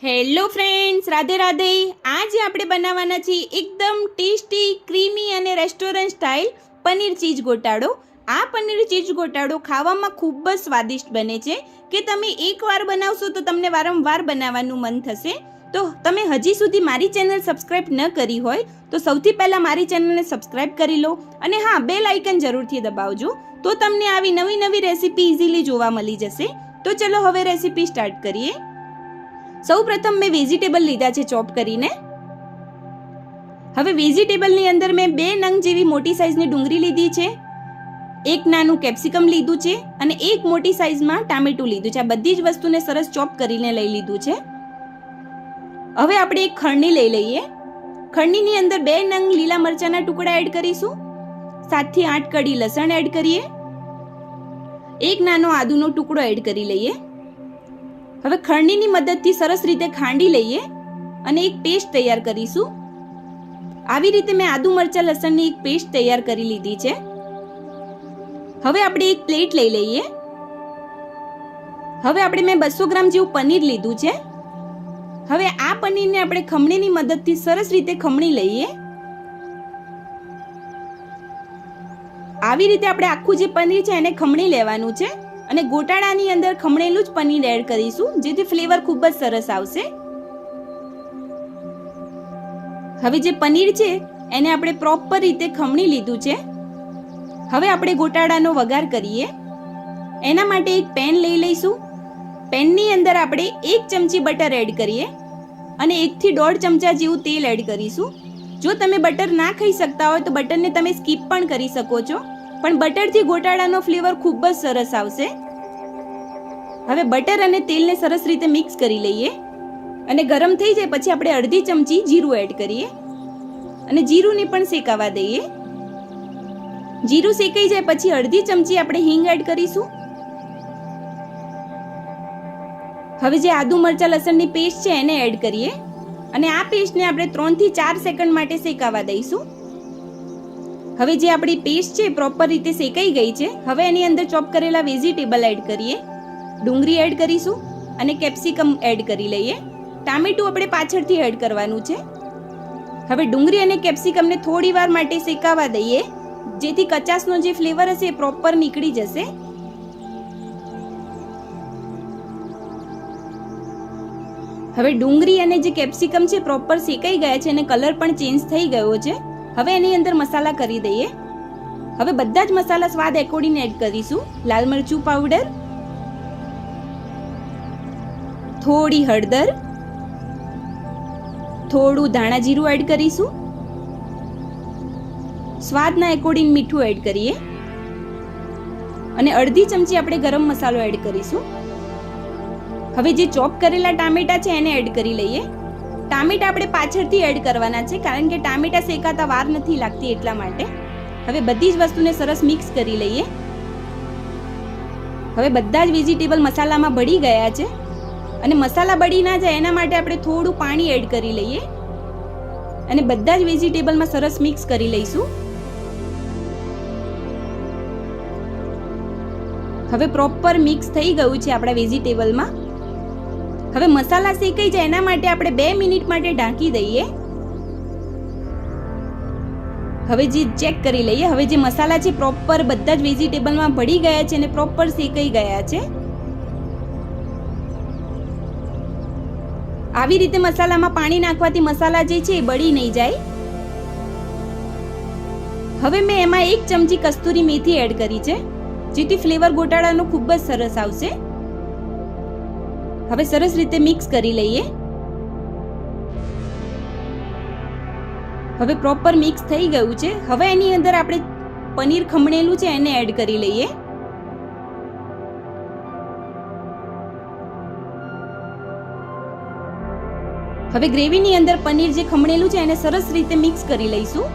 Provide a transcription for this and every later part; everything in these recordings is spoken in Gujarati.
Hello friends, Radhe Radhe. આજે આપણે બનાવવાના છીએ એકદમ ટેસ્ટી, ક્રીમી અને રેસ્ટોરન્ટ સ્ટાઇલ પનીર ચીઝ ગોટાળો. આ પનીર ચીઝ ગોટાળો ખાવામાં ખૂબ જ સ્વાદિષ્ટ બને છે કે તમે એકવાર બનાવશો તો તમને વારંવાર બનાવવાનું મન થશે. તો તમે હજી સુધી મારી ચેનલ સબસ્ક્રાઈબ ન કરી હોય તો સૌથી પહેલાં મારી ચેનલને સબસ્ક્રાઈબ કરી લો અને હા, બેલ આઇકન જરૂરથી દબાવજો તો તમને આવી નવી નવી રેસીપી ઇઝીલી જોવા મળી જશે. તો ચલો હવે રેસીપી સ્ટાર્ટ કરીએ. સૌ પ્રથમ મેં વેજીટેબલ લીધા છે ચોપ કરીને. હવે વેજીટેબલની અંદર મેં 2 નંગ જેવી મોટી સાઈઝની ડુંગળી લીધી છે, એક નાનું કેપ્સિકમ લીધું છે અને એક મોટી સાઈઝમાં ટામેટું લીધું છે. આ બધી જ વસ્તુને સરસ ચોપ કરીને લઈ લીધું છે. હવે આપણે એક ખરણી લઈ લઈએ. ખરણીની અંદર 2 નંગ લીલા મરચાના ટુકડા એડ કરીશું, 7 થી 8 કડી લસણ એડ કરીએ, એક નાનો આદુનો ટુકડો એડ કરી લઈએ. હવે ખરણીની મદદથી સરસ રીતે ખાંડી લઈએ અને એક પેસ્ટ તૈયાર કરીશું. આવી રીતે મેં આદુ મરચા લસણની એક પેસ્ટ તૈયાર કરી લીધી છે. હવે આપણે એક પ્લેટ લઈ લઈએ. હવે આપણે મેં 200 ગ્રામ જેવું પનીર લીધું છે. હવે આ પનીરને આપણે ખમણીની મદદથી સરસ રીતે ખમણી લઈએ. આવી રીતે આપણે આખું જે પનીર છે એને ખમણી લેવાનું છે અને ગોટાળાની અંદર ખમણેલું જ પનીર એડ કરીશું, જેથી ફ્લેવર ખૂબ જ સરસ આવશે. હવે જે પનીર છે એને આપણે પ્રોપર રીતે ખમણી લીધું છે. હવે આપણે ગોટાળાનો વઘાર કરીએ. એના માટે એક પેન લઈ લઈશું. પેનની અંદર આપણે 1 ચમચી બટર એડ કરીએ અને 1 થી 1.5 ચમચા જેવું તેલ એડ કરીશું. જો તમે બટર ના ખાઈ શકતા હોય તો બટરને તમે સ્કીપ પણ કરી શકો છો, પણ બટરથી ગોટાળાનો ફ્લેવર ખૂબ જ સરસ આવશે. હવે બટર અને તેલને સરસ રીતે મિક્સ કરી લઈએ અને ગરમ થઈ જાય પછી આપણે અડધી ચમચી જીરું એડ કરીએ અને જીરુંને પણ શેકાવા દઈએ. જીરું શેકાઈ જાય પછી અડધી ચમચી આપણે હિંગ એડ કરીશું. હવે જે આદુ મરચા લસણની પેસ્ટ છે એને એડ કરીએ અને આ પેસ્ટને આપણે 3 થી 4 સેકન્ડ માટે શેકાવા દઈશું. હવે જે આપણી પેસ્ટ છે પ્રોપર રીતે શેકાઈ ગઈ છે. હવે એની અંદર ચોપ કરેલા વેજીટેબલ એડ કરીએ, ડુંગળી એડ કરીશું અને કેપ્સિકમ એડ કરી લઈએ. ટામેટું આપણે પાછળથી એડ કરવાનું છે. હવે ડુંગળી અને કેપ્સિકમને થોડી વાર માટે શેકાવા દઈએ, જેથી કચાસનો જે ફ્લેવર હશે એ પ્રોપર નીકળી જશે. હવે ડુંગળી અને જે કેપ્સિકમ છે પ્રોપર શેકાઈ ગયા છે અને કલર પણ ચેન્જ થઈ ગયો છે. હવે એની અંદર મસાલા કરી દઈએ. હવે બધા જ મસાલા સ્વાદ એકોર્ડિંગ એડ કરીશું. લાલ મરચું પાવડર, થોડી હળદર, થોડું ધાણા જીરું એડ કરીશું, સ્વાદના એકોર્ડિંગ મીઠું એડ કરીએ અને અડધી ચમચી આપણે ગરમ મસાલો એડ કરીશું. હવે જે ચોપ કરેલા ટામેટા છે એને એડ કરી લઈએ. ટામેટા આપણે પાછળથી એડ કરવાના છે કારણ કે ટામેટા શેકાતા વાર નથી લાગતી એટલા માટે. હવે બધી જ વસ્તુને સરસ મિક્સ કરી લઈએ. હવે બધા જ વેજીટેબલ મસાલામાં ભળી ગયા છે અને મસાલા બળી ના જાય એના માટે આપણે થોડું પાણી એડ કરી લઈએ અને બધા જ વેજીટેબલમાં સરસ મિક્સ કરી લઈશું. હવે પ્રોપર મિક્સ થઈ ગયું છે આપણા વેજીટેબલમાં. હવે મસાલા શેકાઈ જાય એના માટે આપણે 2 મિનિટ માટે ઢાંકી દઈએ. હવે જે ચેક કરી લઈએ. હવે જે મસાલા છે પ્રોપર બધા જ વેજીટેબલમાં ભળી ગયા છે અને પ્રોપર શેકાઈ ગયા છે. આવી રીતે મસાલામાં પાણી નાખવાથી મસાલા જે છે એ બળી નહીં જાય. હવે મેં એમાં 1 ચમચી કસ્તુરી મેથી એડ કરી છે, જેથી ફ્લેવર ગોટાળાનો ખૂબ જ સરસ આવશે. હવે સરસ રીતે મિક્સ કરી લઈએ. હવે પ્રોપર મિક્સ થઈ ગયું છે. હવે એની અંદર આપણે પનીર ખમણેલું છે એને એડ કરી લઈએ. હવે ગ્રેવીની અંદર પનીર જે ખમણેલું છે એને સરસ રીતે મિક્સ કરી લઈશું.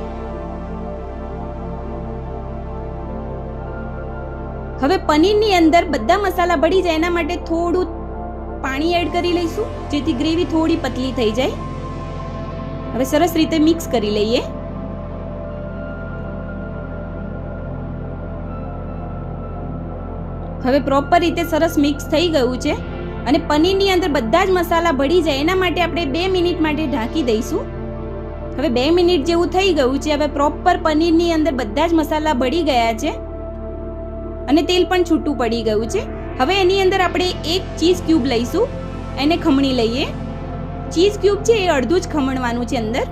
હવે પનીરની અંદર બધા મસાલા ભળી જાય એના માટે થોડું પાણી એડ કરી લઈશું, જેથી ગ્રેવી થોડી પતલી થઈ જાય. હવે સરસ રીતે મિક્સ કરી લઈએ. હવે પ્રોપર રીતે સરસ મિક્સ થઈ ગયું છે. અને પનીરની અંદર બધા જ મસાલા ભળી જાય એના માટે આપણે 2 મિનિટ માટે ઢાંકી દઈશું. હવે 2 મિનિટ જેવું થઈ ગયું છે. હવે પ્રોપર પનીરની અંદર બધા જ મસાલા ભળી ગયા છે અને તેલ પણ છૂટું પડી ગયું છે. હવે એની અંદર આપણે એક ચીઝ ક્યુબ લઈશું, એને ખમણી લઈએ. ચીઝ ક્યુબ છે એ અડધું જ ખમણવાનું છે અંદર.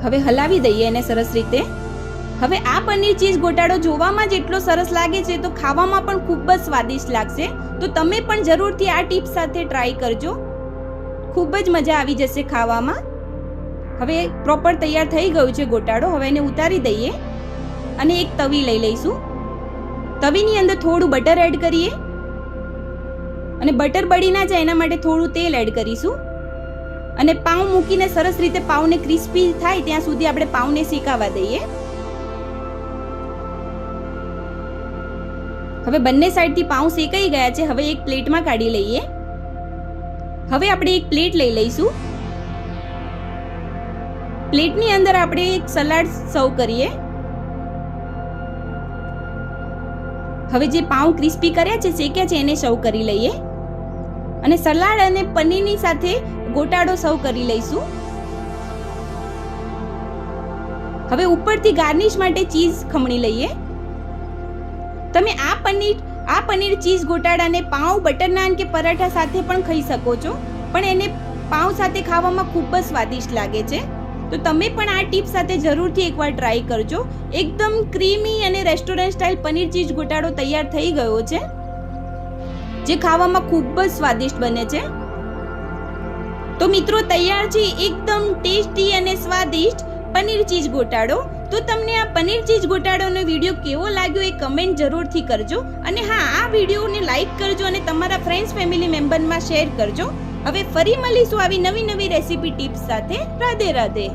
હવે હલાવી દઈએ એને સરસ રીતે. હવે આ પનીર ચીઝ ગોટાળો જોવામાં જ એટલો સરસ લાગે છે તો ખાવામાં પણ ખૂબ જ સ્વાદિષ્ટ લાગશે. તો તમે પણ જરૂરથી આ ટીપ સાથે ટ્રાય કરજો, ખૂબ જ મજા આવી જશે ખાવામાં. હવે પ્રોપર તૈયાર થઈ ગયું છે ગોટાળો. હવે એને ઉતારી દઈએ અને એક તવી લઈ લઈશું. તવીની અંદર થોડું બટર એડ કરીએ અને બટર બળી ના જાય એના માટે થોડું તેલ એડ કરીશું અને પાઉં મૂકીને સરસ રીતે પાઉંને ક્રિસ્પી થાય ત્યાં સુધી આપણે પાઉંને શેકાવા દઈએ. હવે બંને સાઈડથી પાઉં શેકાઈ ગયા છે. હવે એક પ્લેટમાં કાઢી લઈએ. હવે આપણે એક પ્લેટ લઈ લઈશું. પ્લેટની અંદર આપણે એક સલાડ સર્વ કરીએ. હવે જે પાઉં ક્રિસ્પી કર્યા છે, શેક્યા છે, એને સર્વ કરી લઈએ અને સલાડ અને પનીરની સાથે ગોટાળો સર્વ કરી લઈશું. હવે ઉપરથી ગાર્નિશ માટે ચીઝ ખમણી લઈએ. તમે આ પનીર ચીઝ ગોટાળાને પાઉં, બટર નાન કે પરાઠા સાથે પણ ખાઈ શકો છો, પણ એને પાઉં સાથે ખાવામાં ખૂબ જ સ્વાદિષ્ટ લાગે છે. તો તમે પણ આ ટીપ સાથે જરૂરથી એકવાર ટ્રાય કરજો. એકદમ ક્રીમી અને રેસ્ટોરન્ટ સ્ટાઇલ પનીર ચીઝ ગોટાળો તૈયાર થઈ ગયો છે, જે ખાવામાં ખૂબ જ સ્વાદિષ્ટ બને છે. તો મિત્રો તૈયાર છે એકદમ ટેસ્ટી અને સ્વાદિષ્ટ પનીર ચીઝ ગોટાળો. તો તમને આ પનીર ચીઝ ગોટાળોનો વિડીયો કેવો લાગ્યો એ કમેન્ટ જરૂરથી કરજો. અને હા, આ વિડીયોને લાઈક કરજો અને તમારા ફ્રેન્ડ્સ ફેમિલી મેમ્બરમાં શેર કરજો. હવે ફરી મળીશું આવી નવી રેસીપી ટિપ્સ સાથે. રાધે રાધે.